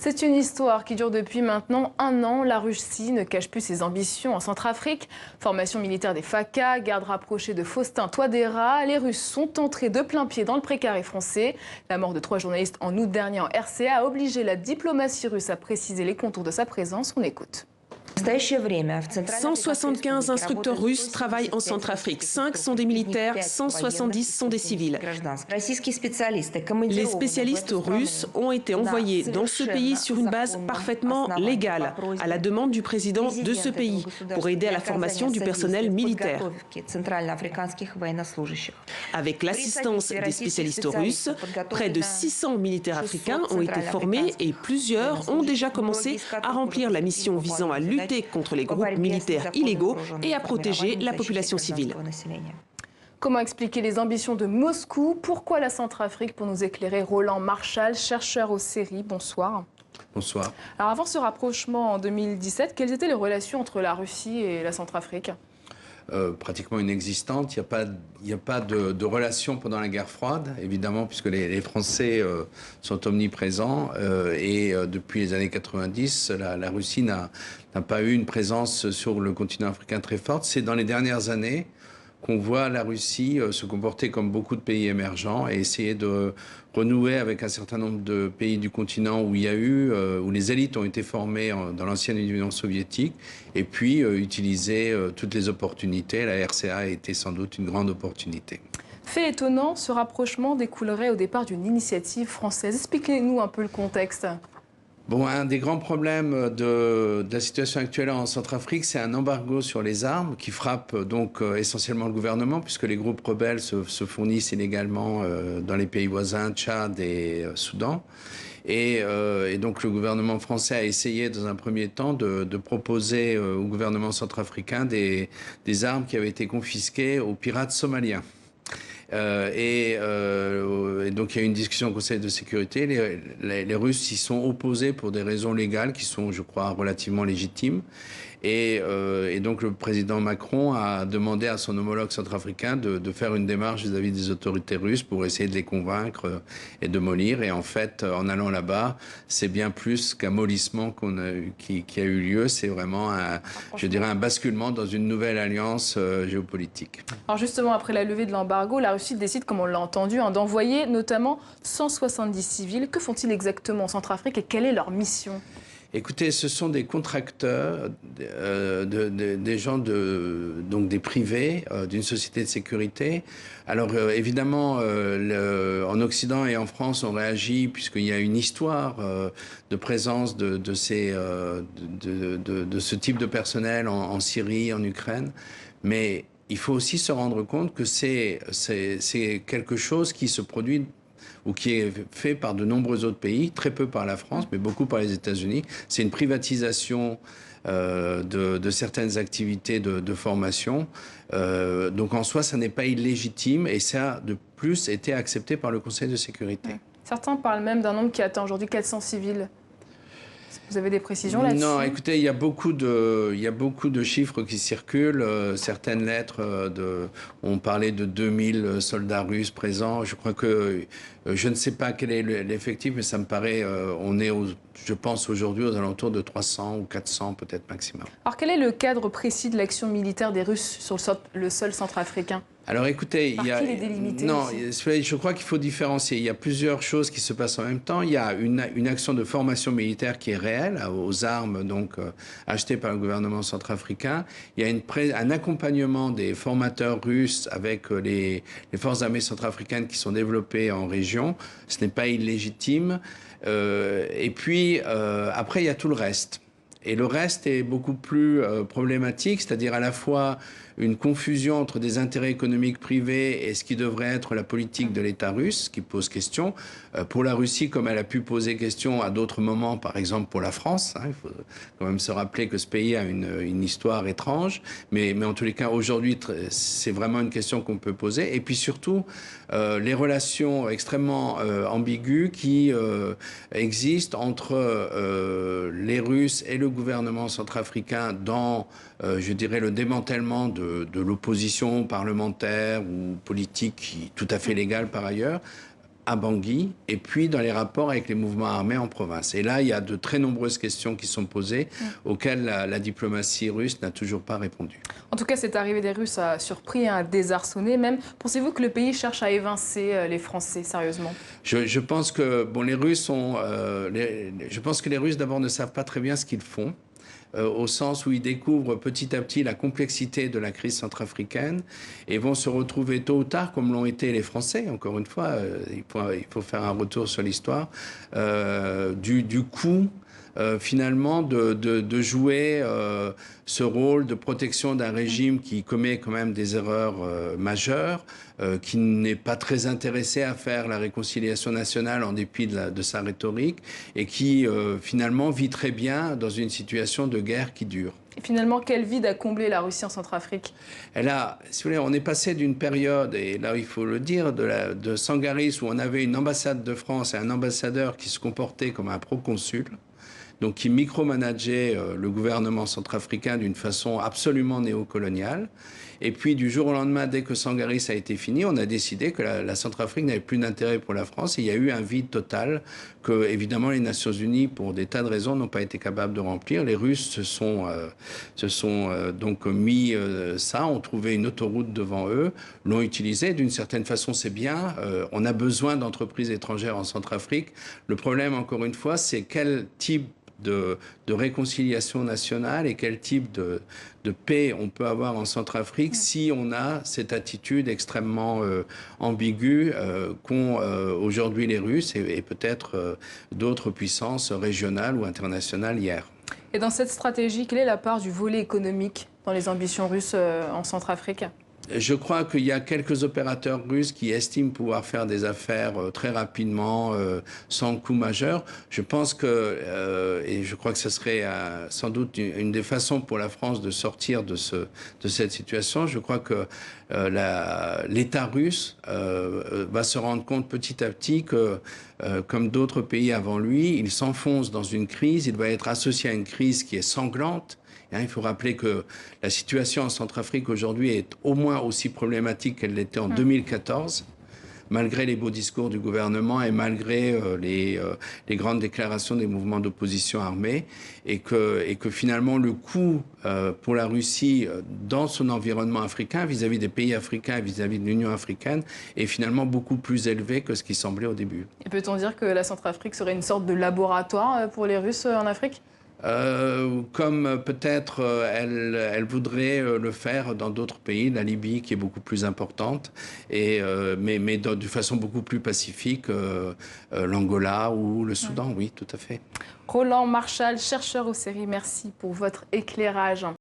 C'est une histoire qui dure depuis maintenant un an. La Russie ne cache plus ses ambitions en Centrafrique. Formation militaire des FACA, garde rapprochée de Faustin Touadéra. Les Russes sont entrés de plein pied dans le précaré français. La mort de 3 journalistes en août dernier en RCA a obligé la diplomatie russe à préciser les contours de sa présence. On écoute. 175 instructeurs russes travaillent en Centrafrique. 5 sont des militaires, 170 sont des civils. Les spécialistes russes ont été envoyés dans ce pays sur une base parfaitement légale, à la demande du président de ce pays, pour aider à la formation du personnel militaire. Avec l'assistance des spécialistes russes, près de 600 militaires africains ont été formés et plusieurs ont déjà commencé à remplir la mission visant à lutter contre les groupes militaires illégaux et à protéger la population civile. Comment expliquer les ambitions de Moscou? Pourquoi la Centrafrique? Pour nous éclairer, Roland Marchal, chercheur au CERI. Bonsoir. Bonsoir. Alors avant ce rapprochement en 2017, quelles étaient les relations entre la Russie et la Centrafrique? Pratiquement inexistante. Il n'y a pas de relation pendant la guerre froide, évidemment, puisque les Français sont omniprésents. Depuis les années 90, la Russie n'a pas eu une présence sur le continent africain très forte. C'est dans les dernières années qu'on voit la Russie se comporter comme beaucoup de pays émergents et essayer de renouer avec un certain nombre de pays du continent où où les élites ont été formées dans l'ancienne Union soviétique, et puis utiliser toutes les opportunités. La RCA a été sans doute une grande opportunité. Fait étonnant, ce rapprochement découlerait au départ d'une initiative française. Expliquez-nous un peu le contexte. Bon, un des grands problèmes de la situation actuelle en Centrafrique, c'est un embargo sur les armes qui frappe donc essentiellement le gouvernement, puisque les groupes rebelles se fournissent illégalement dans les pays voisins, Tchad et Soudan. Et donc le gouvernement français a essayé dans un premier temps de proposer au gouvernement centrafricain des armes qui avaient été confisquées aux pirates somaliens. Et donc il y a eu une discussion au Conseil de sécurité. Les Russes s'y sont opposés pour des raisons légales qui sont, je crois, relativement légitimes. Et donc le président Macron a demandé à son homologue centrafricain de faire une démarche vis-à-vis des autorités russes pour essayer de les convaincre et de mollir. Et en fait, en allant là-bas, c'est bien plus qu'un mollissement qui a eu lieu. C'est vraiment, je dirais, un basculement dans une nouvelle alliance géopolitique. Alors justement, après la levée de l'embargo, la Russie décide, comme on l'a entendu, d'envoyer notamment 170 civils. Que font-ils exactement en Centrafrique et quelle est leur mission? Écoutez, ce sont des contracteurs, des gens donc des privés, d'une société de sécurité. Alors évidemment, en Occident et en France, on réagit puisqu'il y a une histoire de présence de ce type de personnel en Syrie, en Ukraine. Mais il faut aussi se rendre compte que c'est quelque chose qui se produit ou qui est fait par de nombreux autres pays, très peu par la France, mais beaucoup par les États-Unis. C'est une privatisation de certaines activités de formation. Donc en soi, ça n'est pas illégitime et ça a de plus été accepté par le Conseil de sécurité. Certains parlent même d'un nombre qui atteint aujourd'hui 400 civils. Vous avez des précisions là-dessus? Non, écoutez, il y a beaucoup de chiffres qui circulent. Certaines lettres ont parlé de 2000 soldats russes présents. Je crois que je ne sais pas quel est l'effectif, mais ça me paraît, on est, je pense aujourd'hui aux alentours de 300 ou 400 peut-être maximum. Alors quel est le cadre précis de l'action militaire des Russes sur le sol centrafricain? Alors écoutez, il est délimité je crois qu'il faut différencier. Il y a plusieurs choses qui se passent en même temps. Il y a une action de formation militaire qui est réelle, aux armes donc achetées par le gouvernement centrafricain. Il y a un accompagnement des formateurs russes avec les forces armées centrafricaines qui sont développées en région. Ce n'est pas illégitime. Et puis après, il y a tout le reste. Et le reste est beaucoup plus problématique, c'est-à-dire à la fois une confusion entre des intérêts économiques privés et ce qui devrait être la politique de l'État russe, qui pose question. Pour la Russie, comme elle a pu poser question à d'autres moments, par exemple pour la France, il faut quand même se rappeler que ce pays a une histoire étrange, mais en tous les cas, aujourd'hui, c'est vraiment une question qu'on peut poser. Et puis surtout, les relations extrêmement ambiguës qui existent entre les Russes et le gouvernement centrafricain dans, je dirais, le démantèlement de l'opposition parlementaire ou politique, tout à fait légale par ailleurs, à Bangui, et puis dans les rapports avec les mouvements armés en province. Et là, il y a de très nombreuses questions qui sont posées, auxquelles la diplomatie russe n'a toujours pas répondu. En tout cas, cette arrivée des Russes a surpris, a désarçonné même. Pensez-vous que le pays cherche à évincer les Français, sérieusement? Je pense que les Russes je pense que les Russes, d'abord, ne savent pas très bien ce qu'ils font. Au sens où ils découvrent petit à petit la complexité de la crise centrafricaine et vont se retrouver tôt ou tard, comme l'ont été les Français, encore une fois, il faut faire un retour sur l'histoire, du coup, finalement, de jouer ce rôle de protection d'un régime qui commet quand même des erreurs majeures, qui n'est pas très intéressé à faire la réconciliation nationale en dépit de sa rhétorique, et qui finalement vit très bien dans une situation de guerre qui dure. Et finalement, quel vide a comblé la Russie en Centrafrique? Si vous voulez, on est passé d'une période, et là il faut le dire, de Sangaris, où on avait une ambassade de France et un ambassadeur qui se comportait comme un proconsul, donc qui micromanageait le gouvernement centrafricain d'une façon absolument néocoloniale. Et puis du jour au lendemain, dès que Sangaris a été fini, on a décidé que la Centrafrique n'avait plus d'intérêt pour la France. Et il y a eu un vide total que, évidemment, les Nations Unies, pour des tas de raisons, n'ont pas été capables de remplir. Les Russes se sont donc mis ça, ont trouvé une autoroute devant eux, l'ont utilisée. D'une certaine façon, c'est bien. On a besoin d'entreprises étrangères en Centrafrique. Le problème, encore une fois, c'est quel type de réconciliation nationale et quel type de paix on peut avoir en Centrafrique si on a cette attitude extrêmement ambiguë qu'ont aujourd'hui les Russes et peut-être d'autres puissances régionales ou internationales hier. Et dans cette stratégie, quelle est la part du volet économique dans les ambitions russes en Centrafrique? Je crois qu'il y a quelques opérateurs russes qui estiment pouvoir faire des affaires très rapidement, sans coût majeur. Je pense que, et je crois que ce serait sans doute une des façons pour la France de sortir de cette situation, je crois que l'État russe va se rendre compte petit à petit que, comme d'autres pays avant lui, il s'enfonce dans une crise, il va être associé à une crise qui est sanglante. Il faut rappeler que la situation en Centrafrique aujourd'hui est au moins aussi problématique qu'elle l'était en 2014, malgré les beaux discours du gouvernement et malgré les grandes déclarations des mouvements d'opposition armés, et que finalement le coût pour la Russie dans son environnement africain, vis-à-vis des pays africains et vis-à-vis de l'Union africaine, est finalement beaucoup plus élevé que ce qui semblait au début. Et peut-on dire que la Centrafrique serait une sorte de laboratoire pour les Russes en Afrique ? Comme peut-être elle voudrait le faire dans d'autres pays, la Libye qui est beaucoup plus importante, mais de façon beaucoup plus pacifique, l'Angola ou le Soudan, oui, tout à fait. Roland Marchal, chercheur au CERI, merci pour votre éclairage.